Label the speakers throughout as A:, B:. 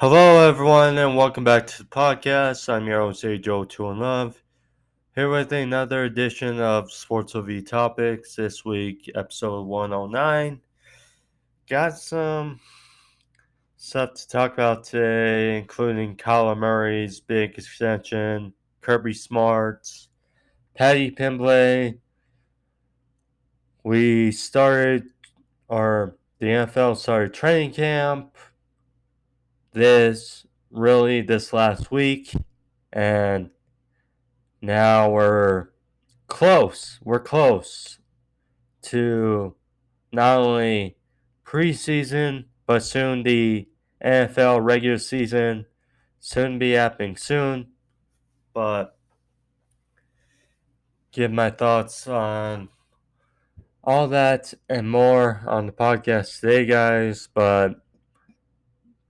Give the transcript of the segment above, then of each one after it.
A: Hello, everyone, and welcome back to the podcast. I'm your host, Joe Two and Love, here with another edition of Sports OV Topics. This week, episode 109. Got some stuff to talk about today, including Kyler Murray's big extension, Kirby Smart, Paddy Pimblett. We started, or the NFL started training camp this last week, and now we're close. We're close to not only preseason, but soon the NFL regular season. Soon be happening soon. But give my thoughts on all that and more on the podcast today, guys. But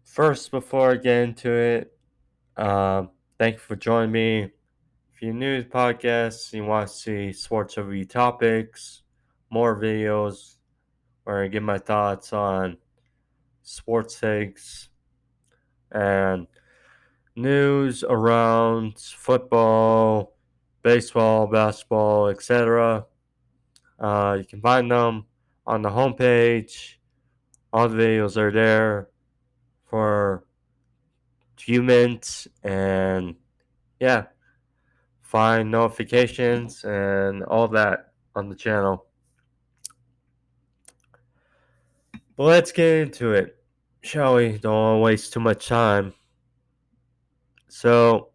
A: first, before I get into it, thank you for joining me. If you're new to the podcast, you want to see sports overview topics, more videos, where I give my thoughts on sports takes and news around football, baseball, basketball, etc. You can find them on the homepage. All the videos are there for a few minutes, and yeah, find notifications and all that on the channel. But let's get into it, shall we? Don't want to waste too much time. So,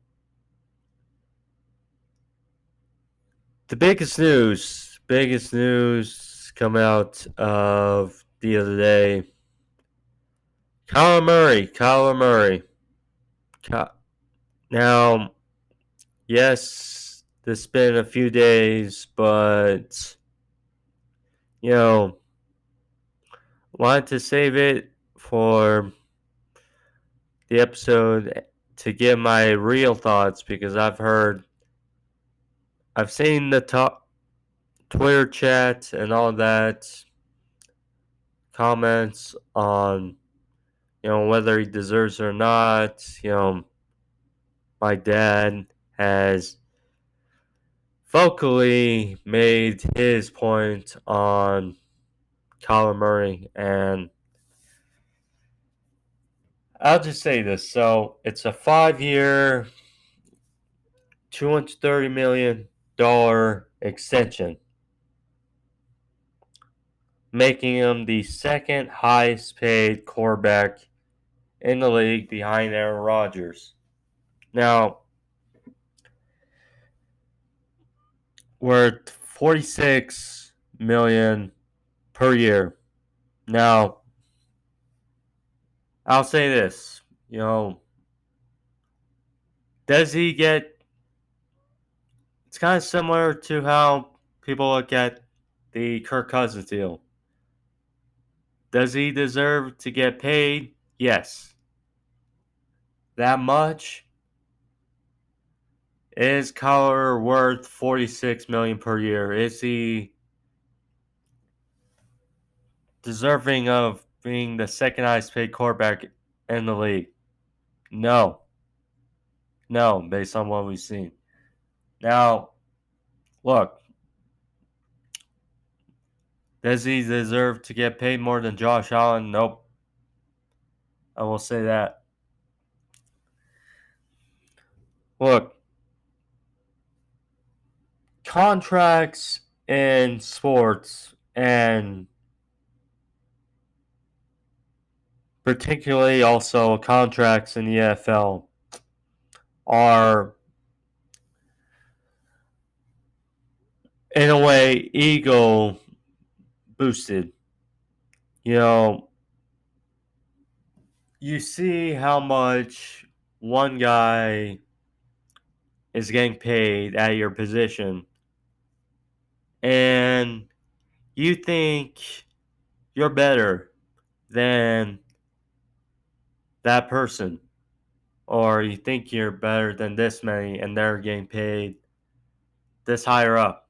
A: the biggest news come out of the other day. Kyler Murray. Now, yes, it's been a few days, but wanted to save it for the episode to give my real thoughts because I've seen the top Twitter chat and all that comments on whether he deserves it or not. My dad has vocally made his point on Kyler Murray, and I'll just say this. So it's a 5-year, $230 million extension, making him the second highest paid quarterback in the league behind Aaron Rodgers. Now, we're at $46 million per year. Now, I'll say this, does he get, it's kind of similar to how people look at the Kirk Cousins deal. Does he deserve to get paid? Yes. That much? Is Kyler worth $46 million per year? Is he deserving of being the second highest paid quarterback in the league? No. No, based on what we've seen. Now, look, does he deserve to get paid more than Josh Allen? Nope. I will say that. Look, contracts in sports, and particularly also contracts in the NFL, are in a way ego boosted. You see how much one guy is getting paid at your position, and you think you're better than that person, or you think you're better than this many, and they're getting paid this higher up.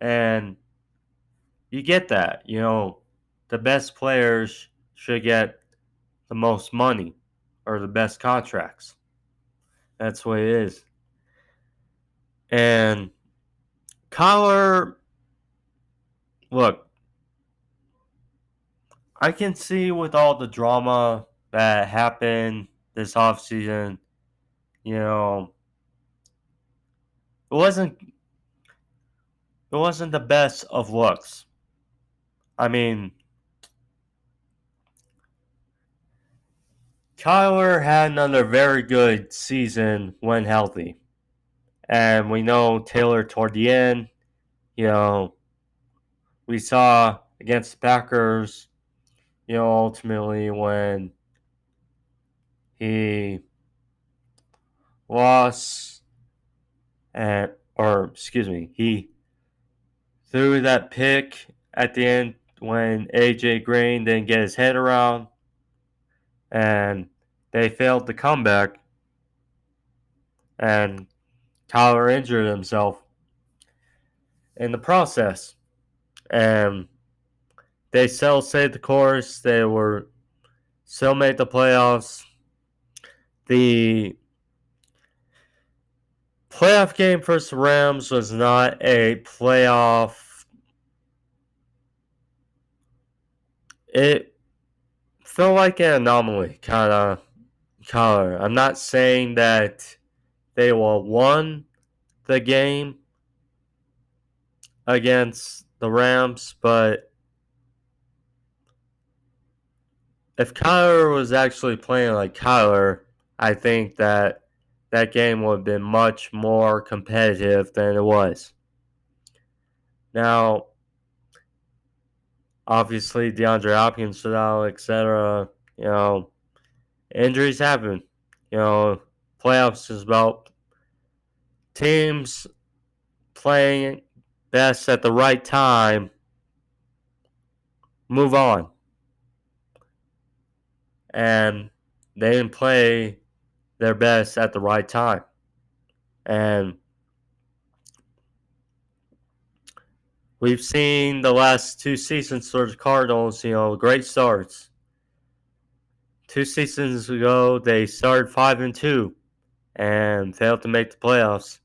A: And you get that. The best players should get the most money. or the best contracts. That's what it is. And Kyler, look, I can see with all the drama that happened this offseason, you know, it wasn't the best of looks. I mean, Kyler had another very good season when healthy. And we know Taylor toward the end, you know, we saw against the Packers, ultimately when he lost he threw that pick at the end when AJ Green didn't get his head around and they failed to come back and Tyler injured himself in the process. And they still saved the course. They were still made the playoffs. The playoff game versus the Rams was not a playoff. It felt like an anomaly, kind of color. I'm not saying that they will won the game against the Rams, but if Kyler was actually playing like Kyler, I think that that game would have been much more competitive than it was. Now, obviously, DeAndre Hopkins stood out, etc. Injuries happen. Playoffs is about teams playing best at the right time, move on. And they didn't play their best at the right time. And we've seen the last two seasons for the Cardinals, great starts. 2 seasons ago, they started 5-2 and failed to make the playoffs.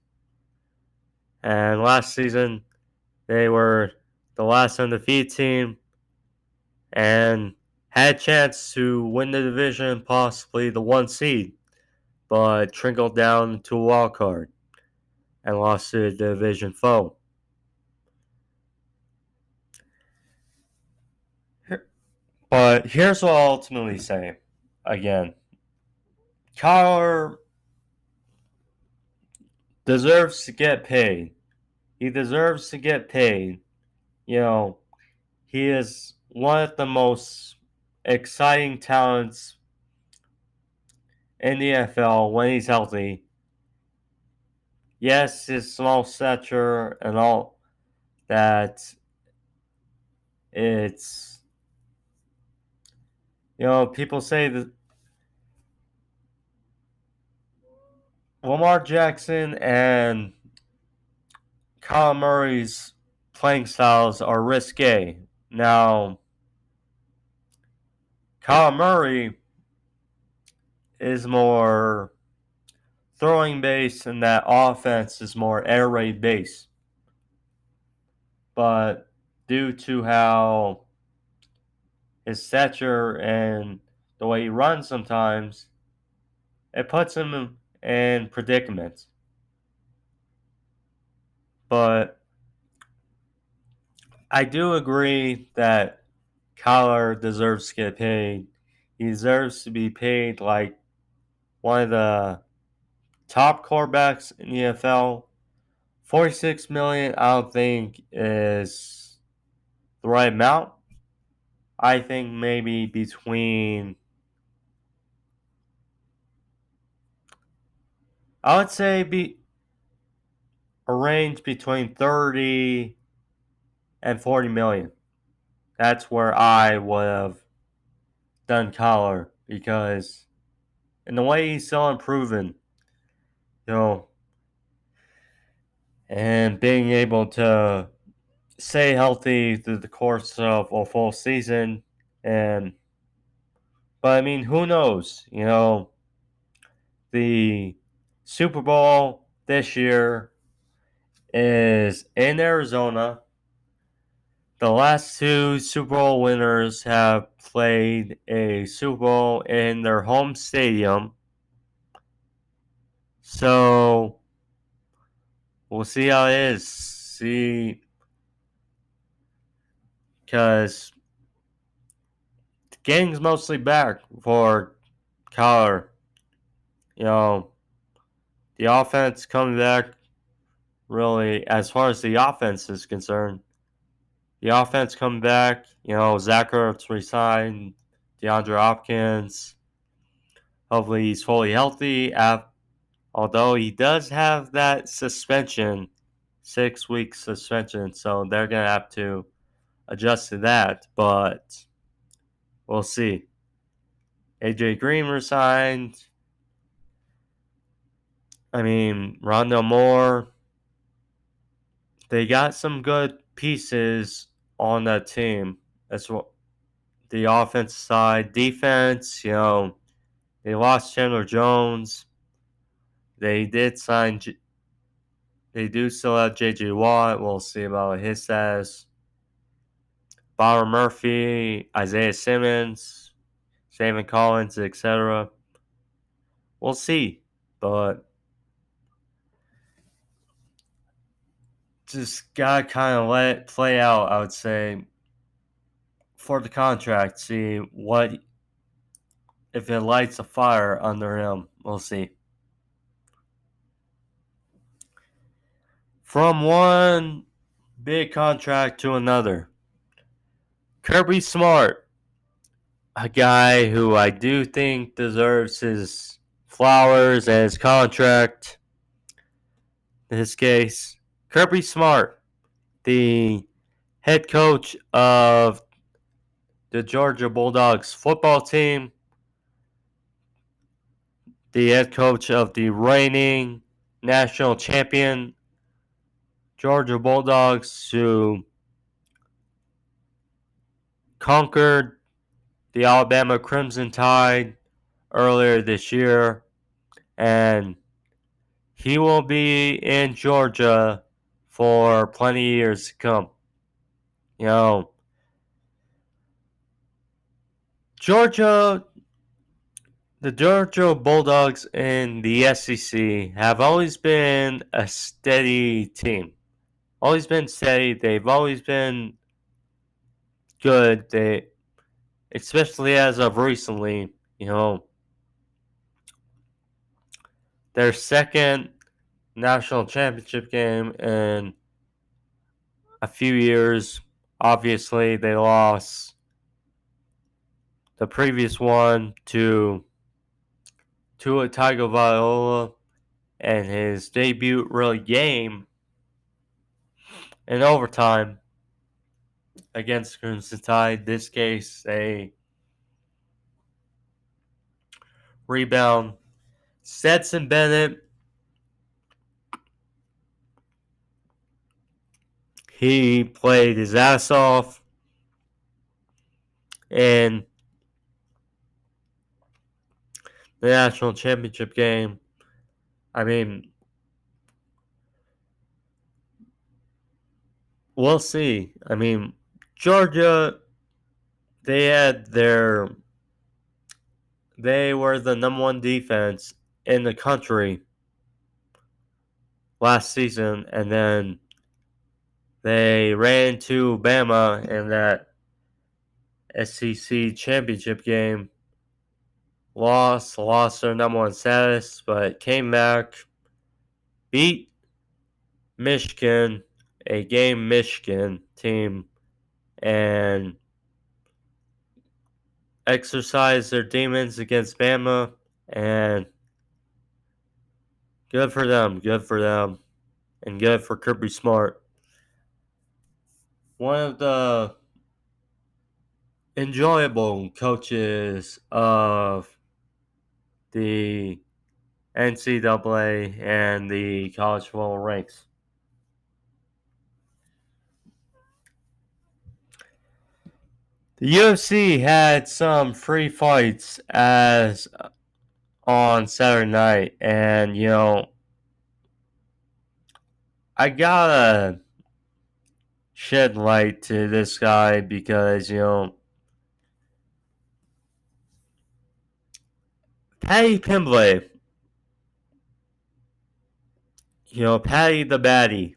A: And last season, they were the last undefeated team and had a chance to win the division, possibly the 1 seed, but trickled down to a wild card and lost to the division foe. But here's what I'll ultimately say. Again, Kyler deserves to get paid. He deserves to get paid. He is one of the most exciting talents in the NFL when he's healthy. Yes, his small stature and all that, it's, people say that Lamar Jackson and Kyler Murray's playing styles are risque. Now, Kyler Murray is more throwing based and that offense is more air raid based. But due to how his stature and the way he runs sometimes, it puts him in predicaments. But I do agree that Kyler deserves to get paid. He deserves to be paid like one of the top quarterbacks in the NFL. $46 million, I don't think is the right amount. I think maybe I would say be a range between 30 and 40 million. That's where I would have done Kyler because in the way he's still improving, you know, and being able to stay healthy through the course of a full season. But I mean, who knows? the Super Bowl this year is in Arizona. The last two Super Bowl winners have played a Super Bowl in their home stadium. So we'll see how it is. See, because the gang's mostly back for Kyler. You know, the offense coming back really, as far as the offense is concerned. The offense coming back, Zach Ertz resigned, DeAndre Hopkins. Hopefully he's fully healthy. Although he does have that suspension, 6-week suspension, so they're going to have to adjust to that, but we'll see. AJ Green resigned. Rondell Moore. They got some good pieces on that team. That's what the offense side. Defense, they lost Chandler Jones. They did sign. They do still have J.J. Watt. We'll see about his status. Byron Murphy, Isaiah Simmons, David Collins, etc. We'll see, but just gotta kind of let it play out. I would say for the contract, see what if it lights a fire under him. We'll see. From one big contract to another, Kirby Smart, a guy who I do think deserves his flowers and his contract. In this case, Kirby Smart, the head coach of the Georgia Bulldogs football team, the head coach of the reigning national champion Georgia Bulldogs, who conquered the Alabama Crimson Tide earlier this year, and he will be in Georgia for plenty of years to come. Georgia, the Georgia Bulldogs in the SEC have always been a steady team. Always been steady. They've always been good. Especially as of recently, their second national championship game in a few years. Obviously, they lost the previous one to Tua Tagovailoa and his debut really game in overtime against Crimson Tide. This case, a rebound. Stetson Bennett, he played his ass off in the national championship game. We'll see. Georgia, they were the number one defense in the country last season, and then they ran into Bama in that SEC championship game. Lost their number one status, but came back, beat Michigan, a game Michigan team, and exercised their demons against Bama, and good for them, and good for Kirby Smart. One of the enjoyable coaches of the NCAA and the college football ranks. The UFC had some free fights as on Saturday night, and I gotta shed light to this guy because Paddy Pimblett, Paddy the Batty,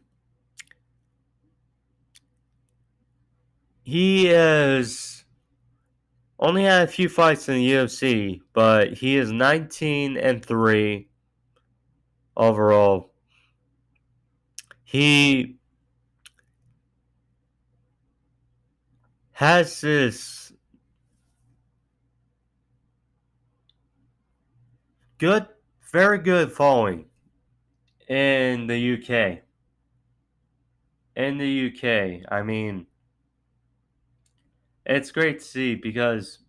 A: he is only had a few fights in the UFC, but he is 19-3 overall. He has this good, very good following in the UK. In the UK, I mean, it's great to see because,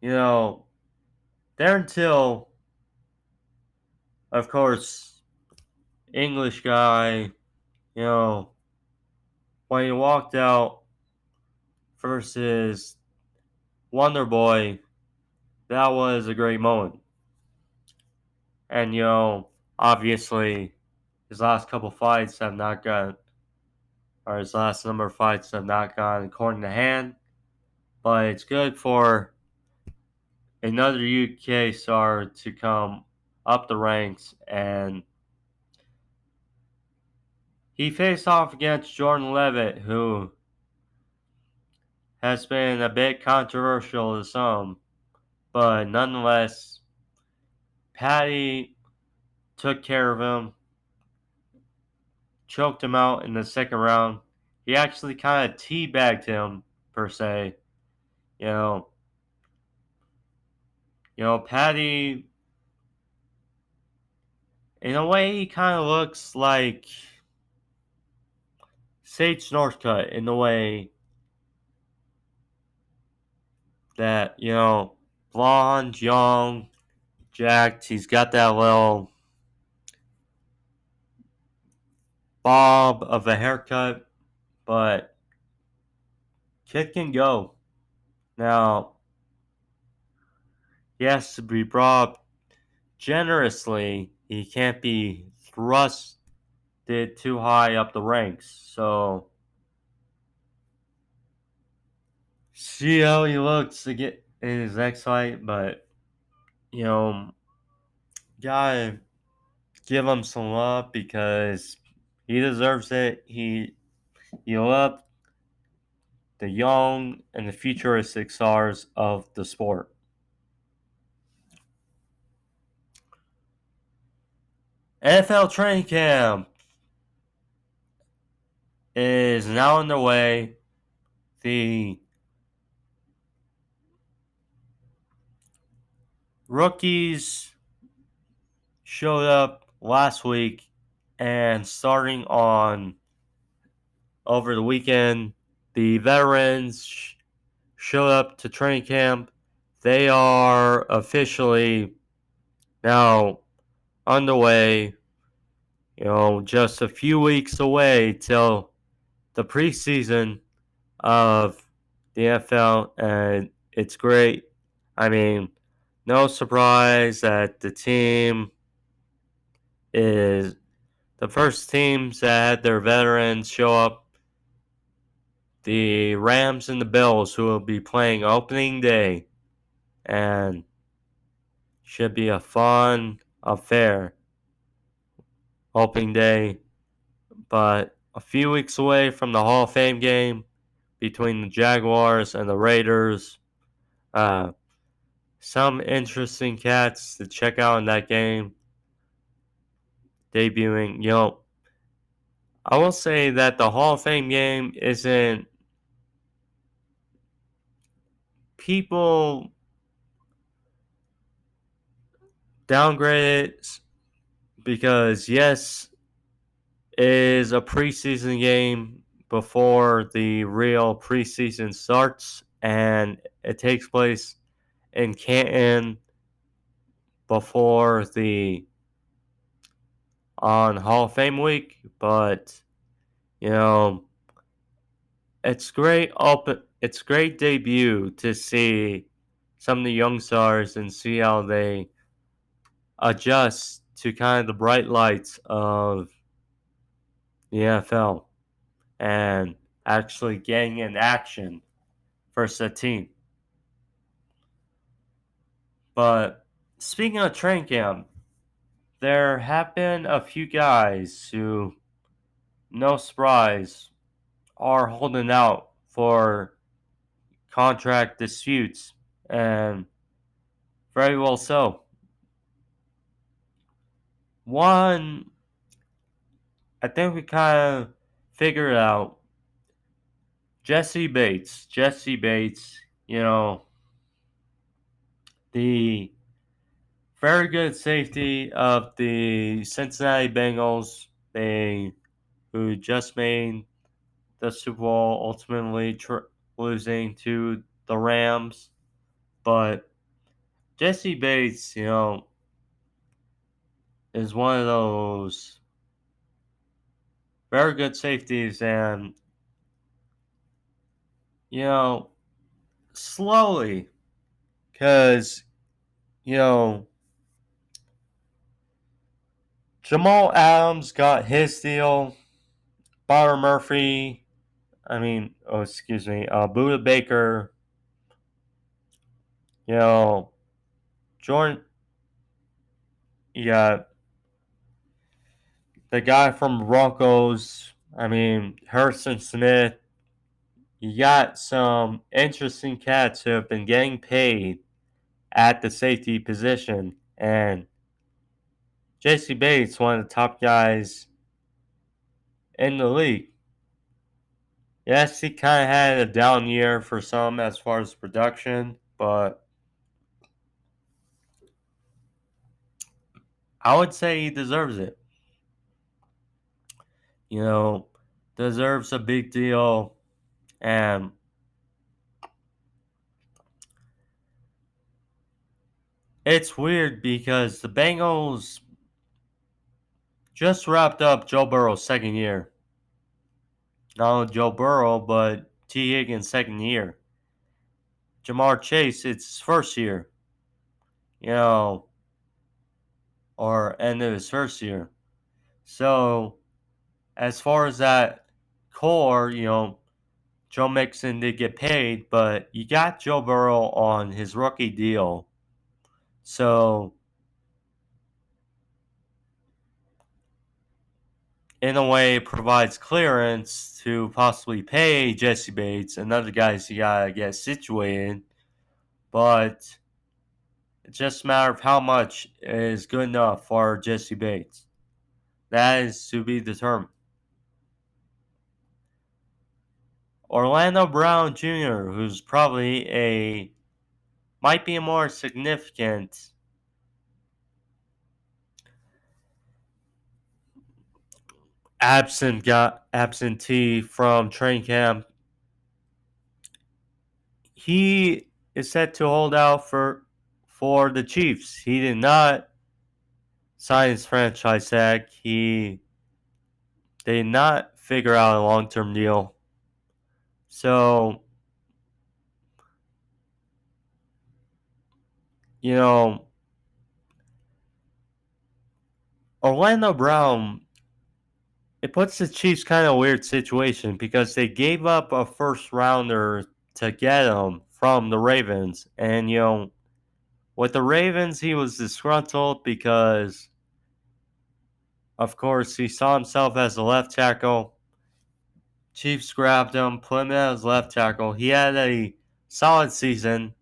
A: you know, there until, of course, English guy, you know, when he walked out versus Wonder Boy, that was a great moment. And, obviously, his last couple fights have not gone, or his last number of fights have not gone according to hand. But it's good for another UK star to come up the ranks, and he faced off against Jordan Levitt, who has been a bit controversial to some, but nonetheless, Paddy took care of him, choked him out in the second round. He actually kind of teabagged him, per se. You know, Paddy, in a way, he kind of looks like Sage Northcutt in the way that, blonde, young, jacked. He's got that little bob of a haircut, but kid can go. Now, he has to be brought up generously. He can't be thrusted too high up the ranks. So, see how he looks to get in his next fight, but, you know, gotta give him some love because he deserves it. He loved the young and the futuristic stars of the sport. NFL training camp is now underway. The rookies showed up last week, and starting on over the weekend, the veterans showed up to training camp. They are officially now underway. Just a few weeks away till the preseason of the NFL, and it's great. I mean, no surprise that the team is the first teams that had their veterans show up. The Rams and the Bills, who will be playing opening day, and should be a fun affair. Opening day, but a few weeks away from the Hall of Fame game between the Jaguars and the Raiders. Some interesting cats to check out in that game. Debuting, I will say that the Hall of Fame game isn't. People downgrade it because, yes, it is a preseason game before the real preseason starts, and it takes place in Canton before the on Hall of Fame week, but you know it's great debut to see some of the young stars and see how they adjust to kind of the bright lights of the NFL and actually getting in action versus a team. But speaking of training camp, there have been a few guys who, no surprise, are holding out for contract disputes, and very well so. One, I think we kind of figured out Jesse Bates. Jesse Bates, the very good safety of the Cincinnati Bengals, who just made the Super Bowl, ultimately losing to the Rams. But Jesse Bates, is one of those very good safeties, and slowly, because you know Jamal Adams got his deal, Byron Murphy, Buda Baker, Jordan, you got the guy from Broncos, Harrison Smith. You got some interesting cats who have been getting paid at the safety position, and J.C. Bates, one of the top guys in the league. Yes, he kind of had a down year for some as far as production, but I would say he deserves it. Deserves a big deal, and it's weird because the Bengals just wrapped up Joe Burrow's second year. Not only Joe Burrow, but T. Higgins' second year. Jamar Chase, it's his first year. Or end of his first year. So, as far as that core, Joe Mixon did get paid, but you got Joe Burrow on his rookie deal. So, in a way, it provides clearance to possibly pay Jesse Bates and other guys you gotta get situated. But it's just a matter of how much is good enough for Jesse Bates. That is to be determined. Orlando Brown Jr., who's probably might be a more significant absentee from training camp. He is set to hold out for the Chiefs. He did not sign his franchise tag. They did not figure out a long-term deal. So, Orlando Brown, it puts the Chiefs kind of a weird situation because they gave up a first rounder to get him from the Ravens. And, with the Ravens, he was disgruntled because, of course, he saw himself as a left tackle. Chiefs grabbed him, put him as left tackle. He had a solid season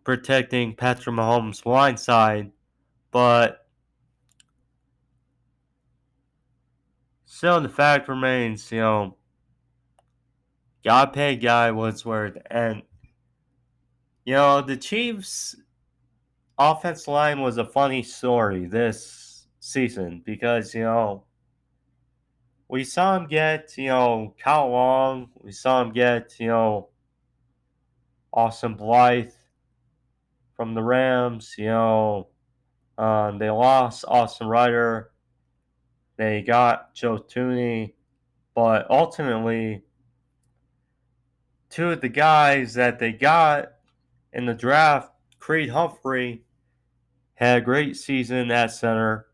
A: protecting Patrick Mahomes' blind side, but still the fact remains, got paid guy what's worth. And, the Chiefs' offensive line was a funny story this season because, we saw him get, Kyle Long. We saw him get, Austin Blythe from the Rams. They lost Austin Ryder. They got Joe Tooney. But ultimately, two of the guys that they got in the draft, Creed Humphrey had a great season at center.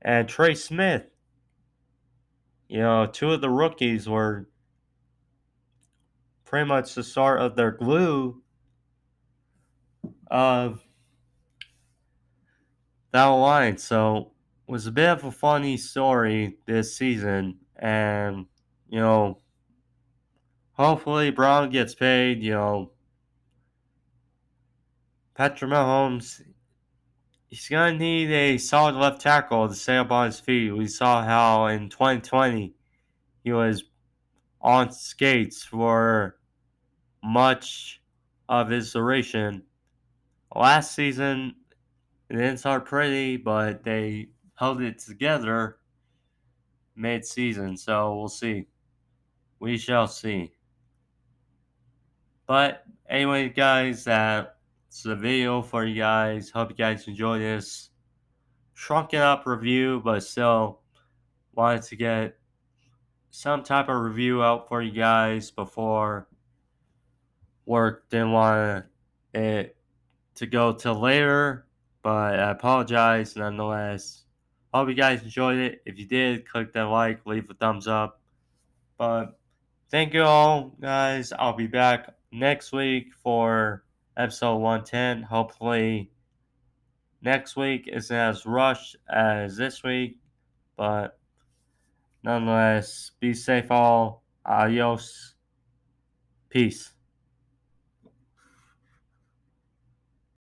A: And Trey Smith, two of the rookies were pretty much the start of their glue of that line. So it was a bit of a funny story this season. And, hopefully Brown gets paid. Patrick Mahomes, he's going to need a solid left tackle to stay up on his feet. We saw how in 2020 he was on skates for much of his duration. Last season, it didn't start pretty, but they held it together mid-season, so we'll see. We shall see. But anyway, guys, that's the video for you guys. Hope you guys enjoy this shrunken up review, but still wanted to get some type of review out for you guys before work. Didn't want it to go till later, but I apologize nonetheless. Hope you guys enjoyed it. If you did, click that like, leave a thumbs up. But thank you all, guys. I'll be back next week for episode 110. Hopefully, next week isn't as rushed as this week, but nonetheless, be safe all. Adios. Peace.